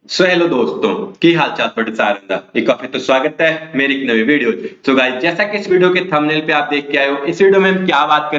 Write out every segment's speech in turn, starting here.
Hello दोस्तों की हाल चाल थोड़े सारे एक बार फिर तो स्वागत है मेरी एक नई वीडियो। तो गाइस जैसा कि इस वीडियो के थंबनेल पे आप देख के आए हो, इस वीडियो में हम क्या बात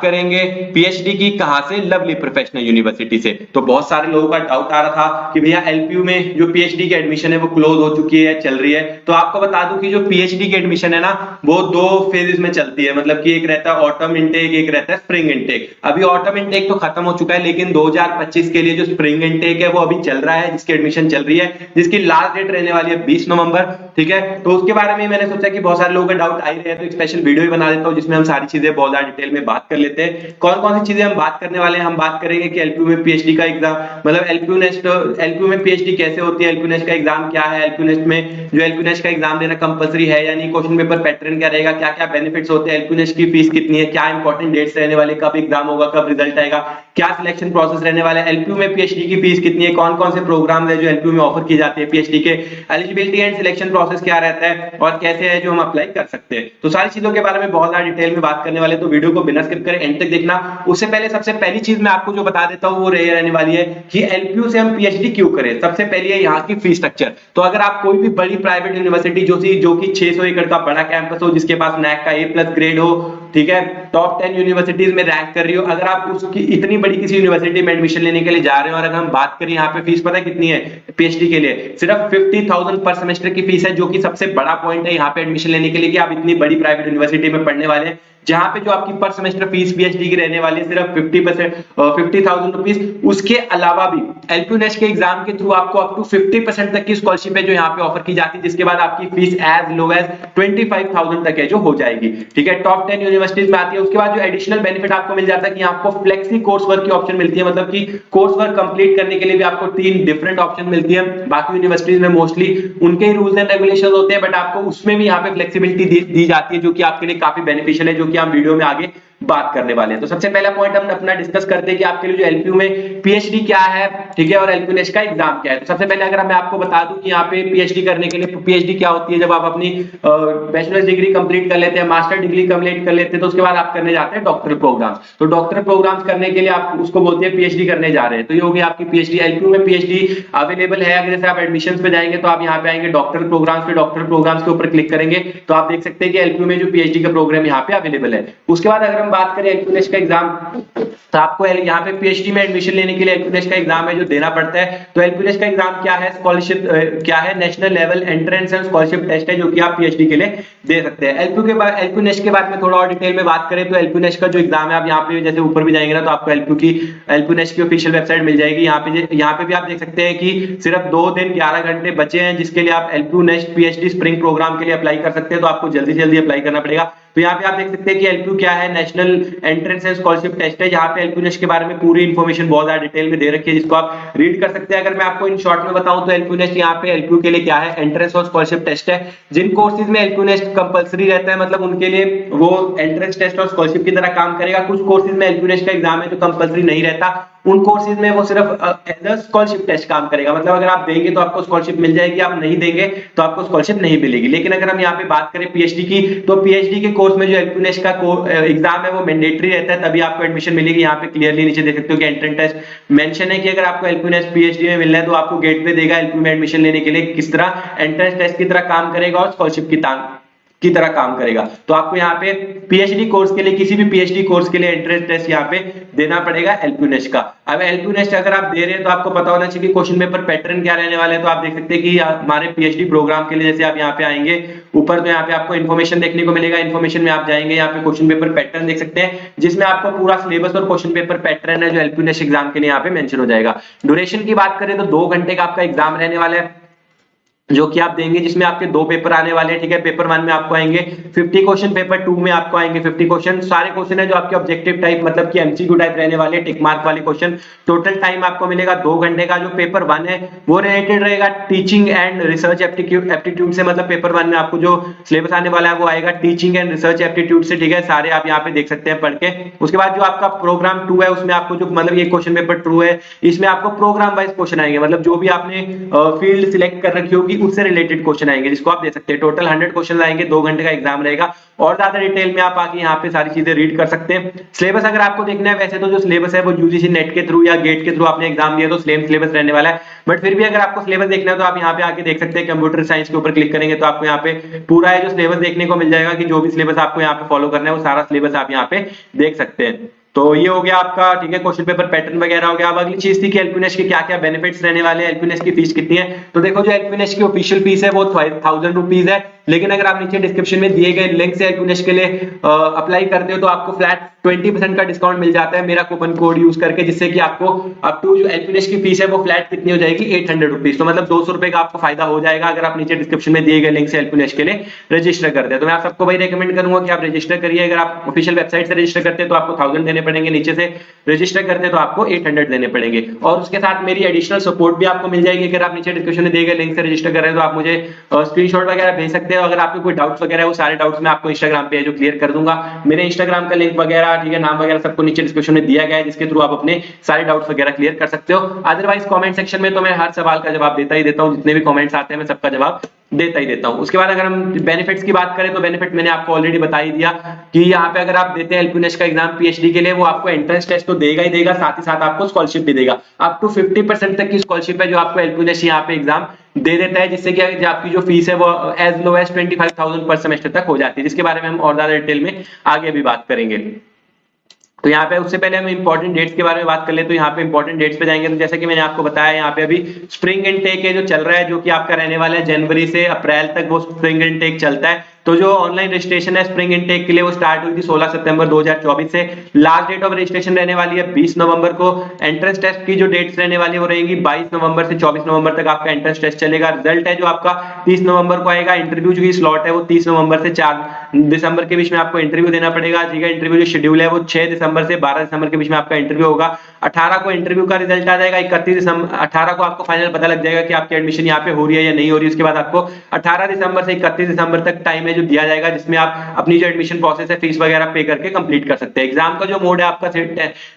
करेंगे पीएचडी की कहां से, लवली प्रोफेशनल यूनिवर्सिटी से। तो बहुत सारे लोगों का डाउट आ रहा था कि भैया एलपीयू में जो पीएचडी की एडमिशन है वो क्लोज हो चुकी है, चल रही है। तो आपको बता दूं कि जो पीएचडी की एडमिशन है ना वो दो फेजेस में चलती है, मतलब कि एक रहता है ऑटम इनटेक, एक रहता है स्प्रिंग इनटेक। अभी ऑटम इनटेक तो खत्म हो चुका है, लेकिन 2025 के लिए जो स्प्रिंग इनटेक है वो अभी चल रहा है, जिसकी एडमिशन चल रही है, जिसकी लास्ट डेट रहने वाली है 20 नवंबर। ठीक है, तो उसके बारे में मैंने सोचा कि बहुत सारे लोगों का डाउट आ ही रहे हैं, तो एक स्पेशल वीडियो ही बना देता हूं जिसमें हम सारी चीजें बहुत ज्यादा डिटेल में बात कर लेते हैं। कौन कौन सी चीजें हम बात करने वाले हैं, हम बात करेंगे कि एलपीयू में पीएचडी का एग्जाम, मतलब एलपीयू नेस्ट, एलपीयू में पीएचडी कैसे होती है, एलपीयू नेस्ट का एग्जाम क्या है, एलपीयू नेस्ट में जो एलपीयू नेस्ट का एग्जाम देना कंपलसरी है यानी क्वेश्चन पेपर पैटर्न क्या रहेगा, क्या क्या बेनिफिट्स होते हैं, एलपीयू नेस्ट की फीस कितनी है, क्या इंपॉर्टेंट डेट्स रहने वाले, कब एग्जाम होगा, कब रिजल्ट आएगा, क्या सिलेक्शन प्रोसेस रहने वाला है, एलपीयू में पीएचडी की फीस कितनी है, कौन कौन से प्रोग्राम है जो एलपीयू में ऑफर की जाती है, पीएचडी के एलिजिबिलिटी एंड सिलेक्शन प्रोसेस क्या रहता है और कैसे है जो हम अप्लाई कर सकते हैं। तो सारी चीजों के बारे में बहुत ज्यादा डिटेल में बात करने वाले, तो वीडियो को बिना स्किप करें एंड तक देखना। उससे पहले सबसे पहली चीज मैं आपको जो बता देता हूं वो रहने वाली है कि एलपीयू से हम पीएचडी क्यों करें। सबसे पहले है यहाँ की फीस स्ट्रक्चर। तो अगर आप कोई भी बड़ी प्राइवेट यूनिवर्सिटी जो कि 600 एकड़ का बड़ा कैंपस हो, जिसके पास नैक का A+ ग्रेड हो, ठीक है, टॉप 10 यूनिवर्सिटीज में रैंक कर रही हो, अगर आप उसकी इतनी बड़ी किसी यूनिवर्सिटी में एडमिशन लेने के लिए जा रहे हो, और अगर हम बात करें यहाँ पे फीस पता है कितनी है पीएचडी के लिए, सिर्फ 50,000 पर सेमेस्टर की फीस है, जो कि सबसे बड़ा पॉइंट है यहाँ पे एडमिशन लेने के लिए कि आप इतनी बड़ी प्राइवेट यूनिवर्सिटी में पढ़ने वाले हैं, जहां पे जो आपकी पर सेमेस्टर फीस पीएचडी की रहने वाली है सिर्फ 50,000 रुपीज। उसके अलावा भी एलपीयू नेस्ट के एग्जाम के थ्रू आपको अप टू 50% तक की स्कॉलरशिप है जो यहाँ पे ऑफर की जाती है, जिसके बाद आपकी फीस एज लो एज 25,000 तक है जो हो जाएगी। ठीक है, टॉप 10 यूनिवर्सिटीज में आती है। उसके बाद जो एडिशनल बेनिफिट आपको मिल जाता है कि आपको फ्लेक्सी कोर्स वर्क की ऑप्शन मिलती है, मतलब कि कोर्स वर्क कंप्लीट करने के लिए भी आपको 3 डिफरेंट ऑप्शन मिलती है। बाकी यूनिवर्सिटीज में मोस्टली उनके ही रूल्स एंड रेगुलेशंस होते हैं, बट आपको उसमें भी यहाँ पे फ्लेक्सिबिलिटी दी जाती है, जो कि आपके लिए काफी बेनिफिशियल है, जो कि हम वीडियो में आगे बात करने वाले हैं। तो सबसे पहला पॉइंट हम अपना डिस्कस करते हैं कि आपके लिए जो एलपीयू में पीएचडी क्या है, ठीक है, और एलपीयू नेस्ट का एग्जाम क्या है। तो सबसे पहले अगर मैं आपको बता दूं कि यहाँ पे पीएचडी करने के लिए, पीएचडी क्या होती है, जब आप अपनी बैचलर्स डिग्री कंप्लीट कर लेते हैं, मास्टर डिग्री कंप्लीट कर लेते हैं, तो उसके बाद आप करने जाते हैं डॉक्टरल प्रोग्राम्स। तो डॉक्टरल प्रोग्राम्स करने के लिए आप उसको बोलते हैं पीएचडी करने जा रहे हैं, तो ये होगी आपकी पीएचडी। एलपीयू में पीएचडी अवेलेबल है, अगर जैसे आप एडमिशन पे जाएंगे तो आप यहाँ पे आएंगे डॉक्टरल प्रोग्राम्स पे, डॉक्टरल प्रोग्राम्स के ऊपर क्लिक करेंगे तो आप देख सकते हैं कि एलपीयू में जो पीएचडी का प्रोग्राम यहाँ पे अवेलेबल है। उसके बाद अगर हम बात करें एलपीयू का एग्जाम, तो आपको यहाँ पे पीएचडी में एडमिशन लेने के लिए एलपीयू का एग्जाम है जो देना पड़ता है। तो एलपीयू का एग्जाम क्या है, स्कॉलरशिप क्या है, national level entrance and scholarship test है, जो कि आप पीएचडी के लिए दे सकते हैं। एलपीयू के बारे में थोड़ा और डिटेल में बात करें तो एलपीयू का जो एग्जाम है, आप यहाँ पे जैसे ऊपर भी जाएंगे ना तो आपको एलपीयू की ऑफिशियल वेबसाइट मिल जाएगी। यहाँ पे भी आप देख सकते हैं कि सिर्फ 2 दिन 11 घंटे बचे हैं जिसके लिए आप LPU NEST PhD spring programme के लिए अप्लाई कर सकते हैं। तो आपको जल्दी से जल्दी अप्लाई करना पड़ेगा। तो यहाँ पे आप देख सकते हैं कि एलपीयू क्या है, national entrance and scholarship test है, जहाँ पे एलपीयू के बारे में पूरी इन्फॉर्मेशन बहुत ज्यादा डिटेल में दे रखी है, जिसको आप रीड कर सकते हैं। अगर मैं आपको इन शॉर्ट में बताऊं तो एलपीयू यहाँ पे एलपीयू के लिए क्या है, एंट्रेंस और स्कॉलरशिप टेस्ट है। जिन कोर्सेज में एलपीयू कंपलसरी रहता है, मतलब उनके लिए वो एंट्रेंस टेस्ट और स्कॉलरशिप की तरह काम करेगा। कुछ कोर्सेज में एलपीयू का एग्जाम है जो कंपलसरी नहीं रहता, उन कोर्सेज में वो सिर्फ एज अ स्कॉलरशिप टेस्ट काम करेगा, मतलब अगर आप देंगे तो आपको स्कॉलरशिप मिल जाएगी, आप नहीं देंगे तो आपको स्कॉलरशिप नहीं मिलेगी। लेकिन अगर हम यहाँ पे बात करें पीएचडी की, तो पीएचडी के कोर्स में जो एलपीयू का एग्जाम है वो मैंडेटरी रहता है, तभी आपको एडमिशन मिलेगी। यहाँ पे क्लियरली नीचे देख सकते हो कि एंट्रेंस टेस्ट मेंशन है कि अगर आपको एलपीयू पीएचडी में मिलना है तो आपको गेट पे देगा एलपीयू में एडमिशन लेने के लिए किस तरह एंट्रेंस टेस्ट की तरह काम करेगा और स्कॉलरशिप की तरह काम करेगा। तो आपको यहाँ पे पीएचडी कोर्स के लिए, किसी भी पीएचडी कोर्स के लिए एंट्रेंस टेस्ट यहाँ पे देना पड़ेगा एलपीयू नेस्ट का। अब एलपीयू नेस्ट अगर आप दे रहे हैं तो आपको पता होना चाहिए कि क्वेश्चन पेपर पैटर्न क्या रहने वाले हैं। तो आप देख सकते हैं कि हमारे पीएचडी प्रोग्राम के लिए जैसे आप यहाँ पे आएंगे ऊपर, तो यहाँ पे आपको इन्फॉर्मेशन देखने को मिलेगा। इन्फॉर्मेशन में आप जाएंगे, यहाँ पे क्वेश्चन पेपर पैटर्न देख सकते हैं, जिसमें आपको पूरा सिलेबस और क्वेश्चन पेपर पैटर्न है जो एलपीयू नेस्ट एग्जाम के लिए यहाँ पे मेंशन हो जाएगा। ड्यूरेशन की बात करें तो 2 घंटे का आपका एग्जाम रहने वाला है, जो कि आप देंगे, जिसमें आपके 2 पेपर आने वाले हैं। ठीक है, पेपर 1 में आपको आएंगे 50 क्वेश्चन, पेपर 2 में आपको आएंगे 50 क्वेश्चन। सारे क्वेश्चन है जो आपके ऑब्जेक्टिव टाइप, मतलब कि एमसीक्यू टाइप रहने वाले, टिक मार्क वाले क्वेश्चन। टोटल टाइम आपको मिलेगा 2 घंटे का। जो पेपर 1 है वो रिलेटेड रहेगा टीचिंग एंड रिसर्च एप्टीट्यूड से, मतलब पेपर 1 में आपको जो सिलेबस आने वाला है वो आएगा टीचिंग एंड रिसर्च एप्टीट्यूड से। ठीक है, सारे आप यहाँ पे देख सकते हैं पढ़ के। उसके बाद जो आपका प्रोग्राम 2 है उसमें आपको जो, मतलब ये क्वेश्चन पेपर 2 है, इसमें आपको प्रोग्राम वाइज क्वेश्चन आएंगे, मतलब जो भी आपने फील्ड सिलेक्ट कर रखी होगी होगी उससे रिलेटेड क्वेश्चन आएंगे जिसको आप दे सकते हैं। टोटल 100 क्वेश्चन आएंगे, 2 घंटे का एग्जाम रहेगा और ज्यादा डिटेल में आप आके यहाँ पे सारी चीजें रीड कर सकते हैं। सिलेबस अगर आपको देखना है, वैसे तो जो सिलेबस है वो यूजीसी नेट के थ्रू या गेट के थ्रू आपने एग्जाम दिया तो सेम सिलेबस रहने वाला है, बट फिर भी अगर आपको सिलेबस देखना है तो आप यहाँ पे आके देख सकते हैं। कंप्यूटर साइंस के ऊपर क्लिक करेंगे तो आपको यहाँ पे पूरा है जो सिलेबस देखने को मिल जाएगा कि जो भी सिलेबस आपको यहाँ पे फॉलो करना है वो सारा सिलेबस आप यहाँ पे देख सकते हैं। तो ये हो गया आपका, ठीक है, क्वेश्चन पेपर पैटर्न वगैरह हो गया। अब अगली चीज थी कि एलपीनेस्ट के क्या क्या बेनिफिट्स रहने वाले हैं, एलपीनेस्ट की फीस कितनी है। तो देखो जो एलपीनेस्ट की ऑफिशियल फीस है वो 1000 रुपीज है, लेकिन अगर आप नीचे डिस्क्रिप्शन में दिए गए लिंक से एलपीनेस्ट के लिए अप्लाई करते हो तो आपको फ्लैट 20% का डिस्काउंट मिल जाता है मेरा कूपन कोड यूज करके, जिससे कि आपको अप टू जो एलपीनेस्ट की फीस है वो फ्लैट कितनी हो जाएगी 800 रुपीज। तो मतलब 200 रुपए का आपको फायदा हो जाएगा अगर आप नीचे डिस्क्रिप्शन में दिए गए लिंक से एलपीनेस्ट के लिए रजिस्टर करते हैं। तो मैं आप सबको भाई रेकमेंड करूंगा कि आप रजिस्टर करिए। अगर आप ऑफिशियल वेबसाइट से रजिस्टर करते हैं तो आपको 1000 देने पड़ेंगे, नीचे से रजिस्टर करते हैं तो आपको 800 देने पड़ेंगे, और उसके साथ मेरी एडिशनल सपोर्ट भी आपको मिल जाएगी। अगर आप नीचे डिस्क्रिप्शन में दिए गए लिंक से रजिस्टर कर रहे हैं तो आप मुझे स्क्रीनशॉट वगैरह भेज सकते हो। अगर आपको कोई डाउट्स वगैरह है वो सारे डाउट्स मैं आपको इंस्टाग्राम पे जो क्लियर कर दूंगा। मेरे इंस्टाग्राम का लिंक वगैरह, ठीक है, नाम वगैरह सबको नीचे डिस्क्रिप्शन में दिया गया है, जिसके थ्रू आप अपने सारे डाउट्स वगैरह क्लियर कर सकते हो। अदरवाइज कमेंट सेक्शन में तो मैं हर सवाल का जवाब देता ही देता हूँ, जितने भी कमेंट्स आते हैं मैं सबका जवाब देता ही देता हूं। उसके बाद अगर हम बेनिफिट्स की बात करें तो बेनिफिट मैंने आपको ऑलरेडी बता ही दिया कि यहाँ पे अगर आप देते हैं एलपीनेस्ट का एग्जाम पीएचडी के लिए, वो आपको एंट्रेंस टेस्ट तो देगा ही देगा, साथ ही साथ आपको स्कॉलरशिप भी देगा। अप टू 50% तक की स्कॉलरशिप है जो आपको एलपीनेस्ट यहाँ पे एग्जाम दे देता है, जिससे कि आपकी जो फीस है वो एज लो एज 25,000 पर सेमेस्टर तक हो जाती है, जिसके बारे में हम और ज्यादा डिटेल में आगे भी बात करेंगे। तो यहाँ पे उससे पहले हम इंपॉर्टेंट डेट्स के बारे में बात कर ले, तो यहाँ पे इंपॉर्टेंट डेट्स पे जाएंगे। तो जैसे कि मैंने आपको बताया, यहाँ पे अभी स्प्रिंग इनटेक है जो चल रहा है, जो कि आपका रहने वाला है जनवरी से अप्रैल तक वो स्प्रिंग इनटेक चलता है। तो जो ऑनलाइन रजिस्ट्रेशन है स्प्रिंग इनटेक के लिए वो स्टार्ट हुई थी 16 सितंबर 2024 से। लास्ट डेट ऑफ रजिस्ट्रेशन रहने वाली है 20 नवंबर को। एंट्रेंस टेस्ट की जो डेट्स रहने वाली है वो रहेंगी 22 नवंबर से 24 नवंबर तक आपका एंट्रेंस टेस्ट चलेगा। रिजल्ट है जो आपका 30 नवंबर को आएगा। इंटरव्यू जो स्लॉट है वो 30 नवंबर से 4 दिसंबर के बीच में आपको इंटरव्यू देना पड़ेगा, ठीक है। इंटरव्यू जो शेड्यूल है वो 6 दिसंबर से 12 दिसंबर के बीच में आपका इंटरव्यू होगा। 18 को इंटरव्यू का रिजल्ट आ जाएगा। 18 को आपको फाइनल पता लग जाएगा कि आपकी एडमिशन यहाँ पे हो रही है या नहीं हो रही है। उसके बाद आपको 18 दिसंबर से 31 दिसंबर तक टाइम है जो दिया जाएगा, जिसमें आप अपनी जो एडमिशन प्रोसेस है फीस वगैरह पे करके कंप्लीट कर सकते हैं। एग्जाम का जो मोड है आपका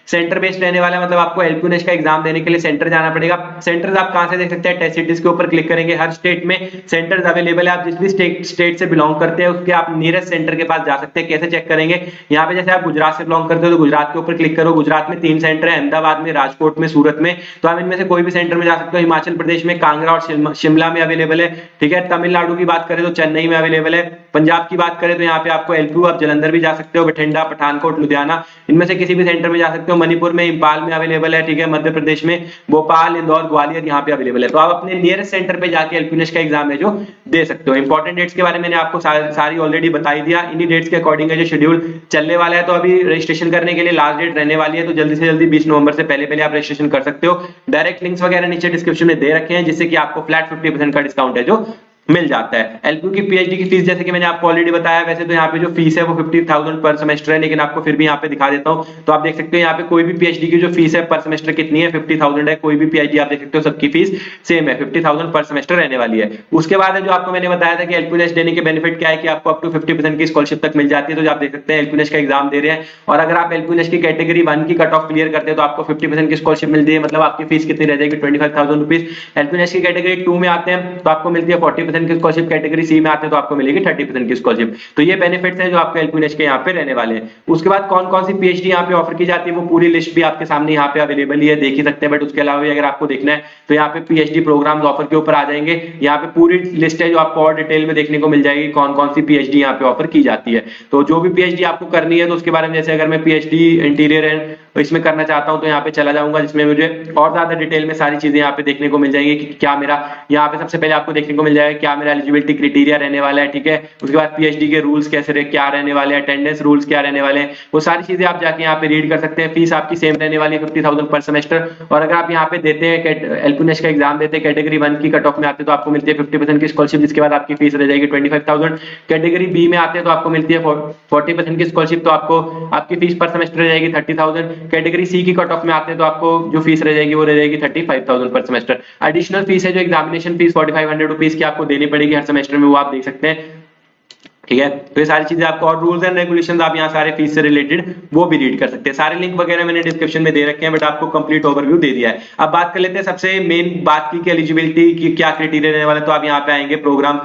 सेंटर बेस्ड रहने वाला है, मतलब आपको एलपीनेस्ट का एग्जाम देने के लिए सेंटर जाना पड़ेगा। सेंटर्स आप कहां से देख सकते हैं, टेस्ट सिटीज के ऊपर क्लिक करेंगे, हर स्टेट में सेंटर्स अवेलेबल है। आप जिस भी स्टेट से बिलोंग करते हैं उसके आप नियरेस्ट सेंटर के पास जा सकते हैं। कैसे चेक करेंगे, यहाँ पे जैसे आप गुजरात से बिलोंग करते हो तो गुजरात के ऊपर क्लिक करो। गुजरात में 3 सेंटर है, अहमदाबाद में, राजकोट में, सूरत में। तो आप इनमें से कोई भी सेंटर में जा सकते हो। हिमाचल प्रदेश में कांगड़ा और शिमला में अवेलेबल है, ठीक है। तमिलनाडु की बात करें तो चेन्नई में अवेलेबल है। पंजाब की बात करें तो यहाँ पे आपको एलपीयू, आप जलंधर भी जा सकते हो, बठिंडा, पठानकोट, लुधियाना, इनमें से किसी भी सेंटर में जा सकते हो। मणिपुर में, इंपाल में अवेलेबल है, ठीक है। मध्य प्रदेश में भोपाल, इंदौर, ग्वालियर यहाँ पे अवेलेबल है। तो आप अपने नियरेस्ट सेंटर पे जाके एलपीनेस्ट का एग्जाम है जो दे सकते हो। इंपॉर्टेंट डेट्स के बारे में मैंने आपको सारी ऑलरेडी बता ही दिया। इन्हीं डेट्स के अकॉर्डिंग है जो शेड्यूल चलने वाला है। तो अभी रजिस्ट्रेशन करने के लिए लास्ट डेट रहने वाली है, तो जल्दी से जल्दी 20 नवंबर से पहले आप रजिस्ट्रेशन कर सकते हो। डायरेक्ट लिंक्स वगैरह नीचे डिस्क्रिप्शन में दे रखे हैं, जिससे कि आपको फ्लैट 50% का डिस्काउंट है जो मिल जाता है। एलपीयू की पीएचडी की फीस जैसे कि मैंने आपको ऑलरेडी बताया, वैसे तो यहाँ पे जो फीस है वो 50,000 पर सेमेस्टर है, लेकिन आपको फिर भी यहाँ पे दिखा देता हूँ। तो आप देख सकते हैं यहाँ पे कोई भी पीएचडी की जो फीस है पर सेमेस्टर कितनी है, 50,000 है। कोई भी पीएचडी आप देख सकते हो सबकी फीस सेम है, 50,000 पर सेमेस्टर रहने वाली है। उसके बाद है जो आपको मैंने बताया था कि एलपीनेस्ट देने के बेनिफिट क्या है कि आपको अप टू 50% की स्कॉलरशिप तक मिल जाती है। तो आप देख सकते हैं एलपीनेस्ट का एग्जाम दे रहे हैं, और अगर आप एलपीनेस्ट की कैटेगरी 1 की कट ऑफ क्लियर करते हैं तो आपको 50% की स्कॉलरशिप मिलती है। मतलब आपकी फीस कितनी रह जाएगी, 25,000 रुपीज। एलपीनेस्ट की कैटेगरी 2 में आते हैं तो आपको मिलती है 40% की स्कॉलरशिप। कैटेगरी सी में आते हैं तो आपको मिलेगी 30% की स्कॉलरशिप। तो ये बेनिफिट्स हैं जो आपको एलपीनेस्ट के यहाँ पे रहने वाले हैं। उसके बाद कौन कौन सी पीएचडी यहाँ पे ऑफर की जाती है वो पूरी लिस्ट भी आपके सामने यहाँ पे अवेलेबल ही है, देख ही सकते हैं। बट उसके अलावा भी अगर आपको देखना है तो यहाँ पे पीएचडी प्रोग्राम्स ऑफर के ऊपर आ जाएंगे। यहाँ पे पूरी लिस्ट है जो आपको और डिटेल में देखने को मिल जाएगी कौन कौन सी पीएचडी यहाँ पे ऑफर की जाती है। तो जो भी पीएचडी आपको करनी है तो उसके बारे में, जैसे अगर मैं पीएचडी इंटीरियर एंड इसमें करना चाहता हूं तो यहाँ पे चला जाऊंगा, जिसमें मुझे और ज्यादा डिटेल में सारी चीजें यहाँ पे देखने को मिल जाएंगी कि क्या मेरा यहाँ पे सबसे पहले आपको देखने को मिल जाएगा क्या मेरा एलिजिबिलिटी क्राइटेरिया रहने वाला है, ठीक है। उसके बाद पीएचडी के रूल्स कैसे क्या रहने वाले हैं, अटेंडेंस रूल्स क्या रहने वाले हैं, वो सारी चीजें आप जाके यहाँ पे रीड कर सकते हैं। फीस आपकी सेम रहने वाली है 50,000 पर सेमेस्टर। और अगर आप यहाँ पे देते हैं एलपीनेस्ट का एग्जाम देते हैं, कैटेगरी 1 की कट ऑफ में आते हैं तो आपको मिलती है 50% की स्कॉलरशिप, जिसके बाद आपकी फीस रह जाएगी 25,000। कैटेगरी बी में आते हैं तो आपको मिलती है 40% की स्कॉलरशिप, तो आपको आपकी फीस पर सेमेस्टर रह जाएगी 30,000। कैटेगरी सी की कट ऑफ में आते हैं तो आपको जो फीस रह जाएगी वो रह जाएगी 35,000 पर सेमेस्टर। एडिशनल फीस है जो एग्जामिनेशन फीस 4500 रुपीज की आपको देनी पड़ेगी हर सेमेस्टर में, वो आप देख सकते हैं, ठीक है। तो ये सारी चीजें आपको, और रूल्स एंड रेगुलेशंस आप यहाँ सारे फीस से रिलेटेड वो भी रीड कर सकते हैं। सारे लिंक वगैरह मैंने डिस्क्रिप्शन में दे रखे हैं, बट आपको कंप्लीट ओवरव्यू दे दिया है। अब बात कर लेते हैं सबसे मेन बात की एलिजिबिलिटी की क्या क्राइटेरिया रहने वाला है। तो आप यहाँ पे आएंगे प्रोग्राम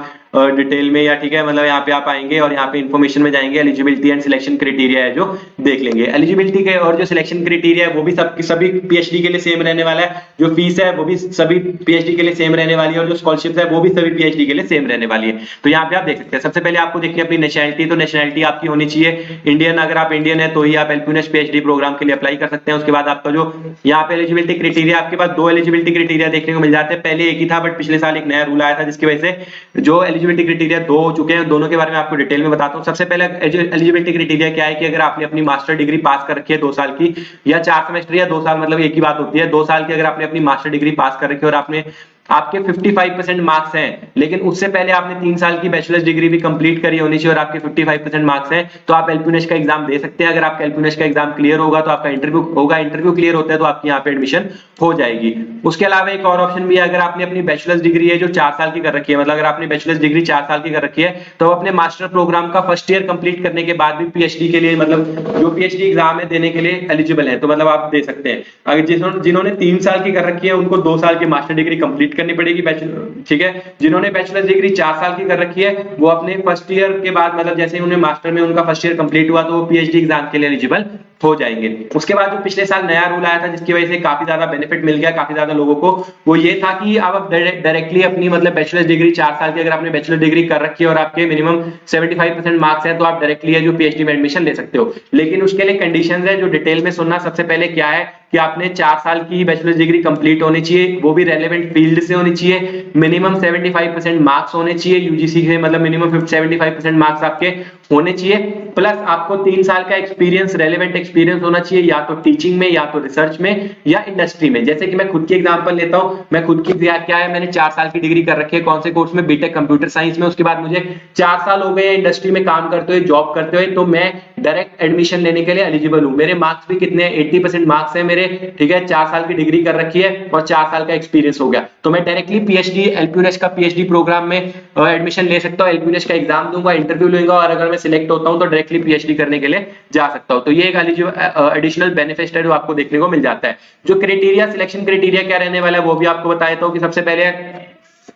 डिटेल में, या ठीक है, मतलब यहाँ पे आप आएंगे और यहाँ पे इन्फॉर्मेशन में जाएंगे, एलिजिबिलिटी एंड सिलेक्शन क्राइटेरिया है जो देख लेंगे। एलिजिबिलिटी के और जो सिलेक्शन क्राइटेरिया है वो भी सभी पीएचडी के लिए सेम रहने वाला है। जो फीस है वो भी सभी पीएचडी के लिए सेम रहने वाली है, और जो स्कॉलरशिप है वो भी सभी पीएचडी के लिए सेम रहने वाली है। तो यहाँ पे आप देख सकते हैं, सबसे पहले आपको देखिए अपनी नेशनलिटी। तो नेशनलिटी आपकी होनी चाहिए इंडियन। अगर आप इंडियन है तो ही आप एलपीयूनिश पीएचडी प्रोग्राम के लिए अप्लाई कर सकते हैं। उसके बाद आपका जो यहाँ पे एलिजिबिलिटी क्राइटेरिया, आपके पास दो एलिजिबिलिटी क्राइटेरिया देखने को मिल जाते हैं। पहले एक ही था, बट पिछले साल एक नया रूल आया था, जिसकी वजह से जो एलिजिबिलिटी क्राइटेरिया दो हो चुके हैं। दोनों के बारे में आपको डिटेल में बताता हूं। सबसे पहले एलिजिबिलिटी क्राइटेरिया क्या है कि अगर आपने अपनी मास्टर डिग्री पास कर रखी है 2 साल की, या 4 सेमेस्टर या 2 साल, मतलब एक ही बात होती है। 2 साल की अगर आपने अपनी मास्टर डिग्री पास कर रखी है और आपने आपके 55% मार्क्स हैं, लेकिन उससे पहले आपने 3 साल की बैचलर्स डिग्री भी कंप्लीट करी होनी चाहिए और आपके 55% मार्क्स हैं, तो आप एलपीयूनिश का एग्जाम दे सकते हैं। अगर आपका एलपीयूनिश का एग्जाम क्लियर होगा तो आपका इंटरव्यू होगा, इंटरव्यू क्लियर होता है तो आपकी यहाँ पे एडमिशन हो जाएगी। उसके अलावा एक और ऑप्शन भी है, अगर आपने अपनी बैचलर्स डिग्री है जो 4 साल की कर रखी है, मतलब अगर आपने बैचलर्स डिग्री 4 साल की कर रखी है, तो अपने मास्टर प्रोग्राम का फर्स्ट ईयर कंप्लीट करने के बाद भी पीएचडी के लिए, मतलब जो पीएचडी एग्जाम है देने के लिए एलिजिबल है, तो मतलब आप दे सकते हैं। अगर जिन्होंने 3 साल की कर रखी है उनको 2 साल की मास्टर डिग्री कंप्लीट करनी पड़ेगी बैचलर, ठीक है। जिन्होंने बैचलर डिग्री 4 साल की कर रखी है वो अपने फर्स्ट ईयर के बाद, मतलब जैसे ही उन्हें मास्टर में उनका फर्स्ट ईयर कंप्लीट हुआ, तो वो पीएचडी एग्जाम के लिए एलिजिबल हो जाएंगे। उसके बाद जो पिछले साल नया रूल आया था जिसकी वजह से काफी ज्यादा बेनिफिट मिल गया काफी ज्यादा लोगों को, वो ये था कि आप डायरेक्टली अपनी, मतलब बैचलर डिग्री 4 साल की अगर आपने बैचलर डिग्री कर रखी है और आपके मिनिमम 75% मार्क्स हैं, तो आप डायरेक्टली है जो पीएचडी में एडमिशन ले सकते हो। लेकिन उसके लिए कंडीशंस है जो डिटेल में सुनना। सबसे पहले क्या है कि आपने 4 साल की बैचलर डिग्री कंप्लीट होनी चाहिए, वो भी रेलेवेंट फील्ड से होनी चाहिए, मिनिमम 75% मार्क्स होने चाहिए यूजीसी से, मतलब मिनिमम 75% मार्क्स आपके होने चाहिए, प्लस आपको 3 साल का एक्सपीरियंस, रेलेवेंट एक्सपीरियंस होना चाहिए, या तो टीचिंग में, या तो रिसर्च में, या इंडस्ट्री में। जैसे कि मैं खुद की एग्जांपल लेता हूं, मैं खुद की क्या है, मैंने 4 साल की डिग्री कर रखी है, कौन से कोर्स में, बीटेक कंप्यूटर साइंस में। उसके बाद मुझे 4 साल हो गए इंडस्ट्री में काम करते हुए, जॉब करते हुए, तो मैं डायरेक्ट एडमिशन लेने के लिए एलिजिबल हूं। मेरे मार्क्स भी कितने, 80% मार्क्स है मेरे, ठीक है। 4 साल की डिग्री कर रखी है और 4 साल का एक्सपीरियंस हो गया, तो मैं डायरेक्टली पीएचडी, एलपीयूनिश का पीएचडी प्रोग्राम में एडमिशन ले सकता हूं। एलपीयूनिश का एग्जाम दूंगा, इंटरव्यू लूंगा, और अगर मैं सिलेक्ट होता हूं तो डायरेक्टली पीएचडी करने के लिए जा सकता हूं। तो ये एक एडिशनल बेनिफिट है जो आपको देखने को मिल जाता है। जो क्राइटेरिया, सिलेक्शन क्राइटेरिया क्या रहने वाला है वो भी आपको बता देता हूं कि सबसे पहले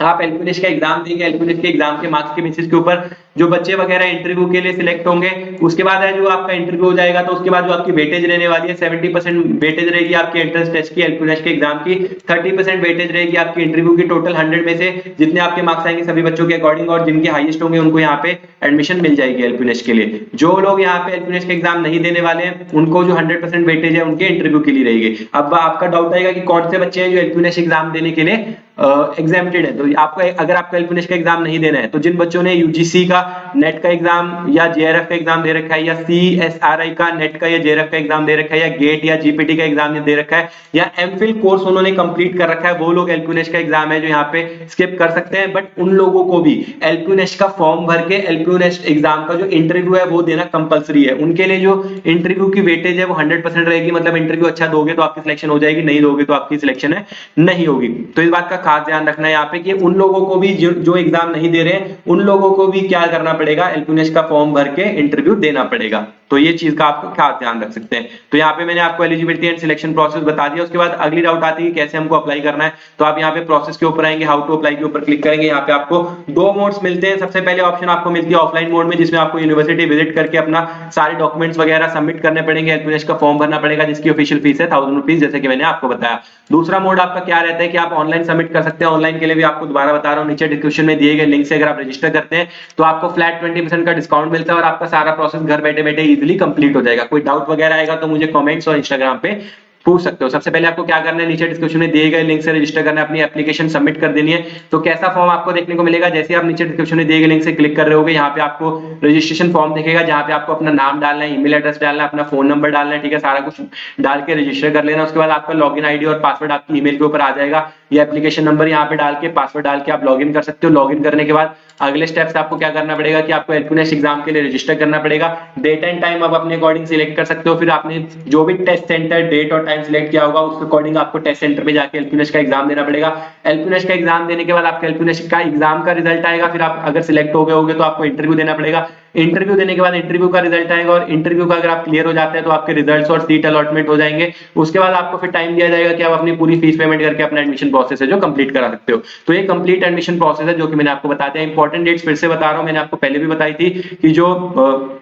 आप एलपीयूनिश का एग्जाम देंगे, एलपीयूनिश के एग्जाम के मार्क्स के बेसिस के ऊपर जो बच्चे वगैरह इंटरव्यू के लिए सिलेक्ट होंगे, उसके बाद है जो आपका इंटरव्यू हो जाएगा, तो उसके बाद जो आपकी वेटेज रहने वाली है 70% वेटेज रहेगी आपकी एंट्रेंस टेस्ट की, एलपीयूनिश के एग्जाम की 30% वेटेज रहेगी आपकी इंटरव्यू की। टोटल 100 में से जितने आपके मार्क्स आएंगे सभी बच्चों के अकॉर्डिंग, और जिनके हाईएस्ट होंगे उनको यहाँ पे एडमिशन मिल जाएगी एलपीयूनिश के लिए। जो लोग यहाँ पे एलपीयूनिश के एग्जाम नहीं देने वाले हैं उनको जो 100% वेटेज है उनके इंटरव्यू के लिए रहेगी। अब आपका डाउट आएगा कि कौन से बच्चे हैं जो एलपीयूनिश एग्जाम देने के लिए एग्जामिटेड है। तो आपको, अगर आपको एलपीयूनिश का एग्जाम नहीं देना है, तो जिन बच्चों ने यूजीसी का नेट का एग्जाम या जेआरएफ का एग्जाम दे रखा है, या सीएसआरआई का नेट का या जेआरएफ का एग्जाम दे रखा है, या गेट या जीपीटी का एग्जाम दे रखा है, या एमफिल कोर्स उन्होंने कंप्लीट कर रखा है, वो लोग एलपीयूनिश का एग्जाम है जो यहाँ पे स्किप कर सकते हैं। बट उन लोगों को भी एलपीयूनिश का फॉर्म भर के एलपीयूनिश एग्जाम का जो इंटरव्यू है वो देना कंपलसरी है। उनके लिए जो इंटरव्यू की वेटेज है वो 100% रहेगी, मतलब इंटरव्यू अच्छा दोगे तो आपकी सिलेक्शन हो जाएगी, नहीं दोगे तो आपकी सिलेक्शन है नहीं होगी। तो इस बात का खास ध्यान रखना है यहाँ पे कि उन लोगों को भी जो एग्जाम नहीं दे रहे हैं उन लोगों को भी क्या करना पड़ेगा, एलपीयूनिश का फॉर्म भर के इंटरव्यू देना पड़ेगा। तो ये चीज का आपको क्या ध्यान रख सकते हैं। तो यहाँ पे मैंने आपको एलिजिबिलिटी एंड सिलेक्शन प्रोसेस बता दिया। उसके बाद अगली डाउट आती है कि कैसे हमको अप्लाई करना है। तो आप यहाँ पे प्रोसेस के ऊपर आएंगे, हाउ टू अप्लाई के ऊपर क्लिक करेंगे। यहाँ पे आपको 2 मोड्स मिलते हैं। सबसे पहले ऑप्शन आपको मिलती है ऑफलाइन मोड में, जिसमें आपको यूनिवर्सिटी विजिट करके अपना सारे डॉक्यूमेंट्स वगैरह सबमिट करने पड़ेंगे, एलपीयूनिश का फॉर्म भरना पड़ेगा जिसकी ऑफिशियल फीस है 1000 रुपीज, जैसे कि मैंने आपको बताया। दूसरा मोड आपका क्या रहता है कि आप ऑनलाइन सबमिट कर सकते हैं। ऑनलाइन के लिए भी आपको दोबारा बता रहा हूँ, नीचे डिस्क्रिप्शन में दिए गए लिंक से अगर आप रजिस्टर करते हैं तो आपको फ्लैट 20% का डिस्काउंट मिलता है और आपका सारा प्रोसेस घर बैठे बैठे इजीली कंप्लीट हो जाएगा। कोई डाउट वगैरह आएगा तो मुझे कमेंट्स और इंस्टाग्राम पे पूछ सकते हो। सबसे पहले आपको क्या करना है, नीचे डिस्क्रिप्शन में दिए गए लिंक से रजिस्टर करना है, अपनी एप्लीकेशन सबमिट कर देनी है। तो कैसा फॉर्म आपको देखने को मिलेगा, जैसे आप नीचे डिस्क्रिप्शन में दिए गए लिंक से क्लिक कर रहे होगे, यहाँ पे आपको रजिस्ट्रेशन फॉर्म दिखेगा जहाँ पे आपको अपना नाम डालना है, ईमेल एड्रेस डालना है, अपना फोन नंबर डालना है, ठीक है, सारा कुछ डाल के रजिस्टर कर लेना। उसके बाद आपका लॉगिन आईडी और पासवर्ड आपकी ईमेल के ऊपर आ जाएगा, ये एप्लीकेशन नंबर यहाँ पे डाल के पासवर्ड डाल के आप लॉगिन कर सकते हो। लॉगिन करने के बाद अगले स्टेप्स आपको क्या करना पड़ेगा कि आपको एलपीयूनिश एग्जाम के लिए रजिस्टर करना पड़ेगा। डेट एंड टाइम आप अपने अकॉर्डिंग सिलेक्ट कर सकते हो। फिर आपने जो भी टेस्ट सेंटर डेट और टाइम सिलेक्ट किया होगा उसके अकॉर्डिंग आपको टेस्ट सेंटर पे जाके एलपीयूनिश का एग्जाम देना पड़ेगा। एलपीयूनिश का एग्जाम देने के बाद आपका एलपीयूनिश का एग्जाम का रिजल्ट आएगा। फिर आप अगर सिलेक्ट हो गए होगे तो आपको इंटरव्यू देना पड़ेगा। इंटरव्यू देने के बाद इंटरव्यू का रिजल्ट आएगा और इंटरव्यू का अगर आप क्लियर हो जाते हैं तो आपके रिजल्ट्स और सीट अलॉटमेंट हो जाएंगे। उसके बाद आपको फिर टाइम दिया जाएगा कि आप अपनी पूरी फीस पेमेंट करके अपना एडमिशन प्रोसेस है जो कंप्लीट करा सकते हो। तो ये कंप्लीट एडमिशन प्रोसेस है जो कि मैंने आपको बता दिया। इंपॉर्टेंट डेट्स फिर से बता रहा हूं, मैंने आपको पहले भी बताई थी कि जो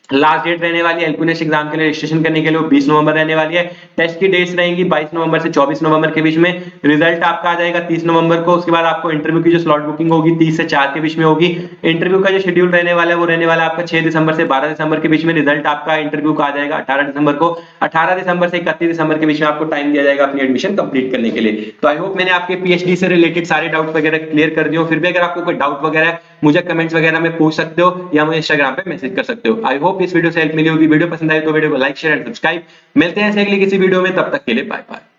लास्ट डेट रहने वाली है एलपीनेस एग्जाम के लिए रजिस्ट्रेशन करने के लिए वो 20 नवंबर रहने वाली है। टेस्ट की डेट्स रहेंगी 22 नवंबर से 24 नवंबर के बीच में। रिजल्ट आपका आ जाएगा 30 नवंबर को। उसके बाद आपको इंटरव्यू की जो स्लॉट बुकिंग होगी 30 से 4 के बीच में होगी। इंटरव्यू का जो शेड्यूल रहने वाला है वो रहने वाला है आपका 6 दिसंबर से 12 दिसंबर के बीच में। रिजल्ट आपका इंटरव्यू का आ जाएगा 18 दिसंबर को। 18 दिसंबर से 31 दिसंबर के बीच में आपको टाइम दिया जाएगा अपनी एडमिशन कंप्लीट करने के लिए। तो आई होप मैंने आपके पीएचडी से रिलेटेड सारे डाउट वगैरह क्लियर कर दिए हो। फिर भी अगर आपको कोई डाउट वगैरह है मुझे कमेंट्स वगैरह में पूछ सकते हो या मुझे इंस्टाग्राम पे मैसेज कर सकते हो। आई होप इस वीडियो से हेल्प मिली होगी। वीडियो पसंद आई तो वीडियो को लाइक शेयर एंड सब्सक्राइब। मिलते हैं ऐसे अगली किसी वीडियो में, तब तक के लिए बाय बाय।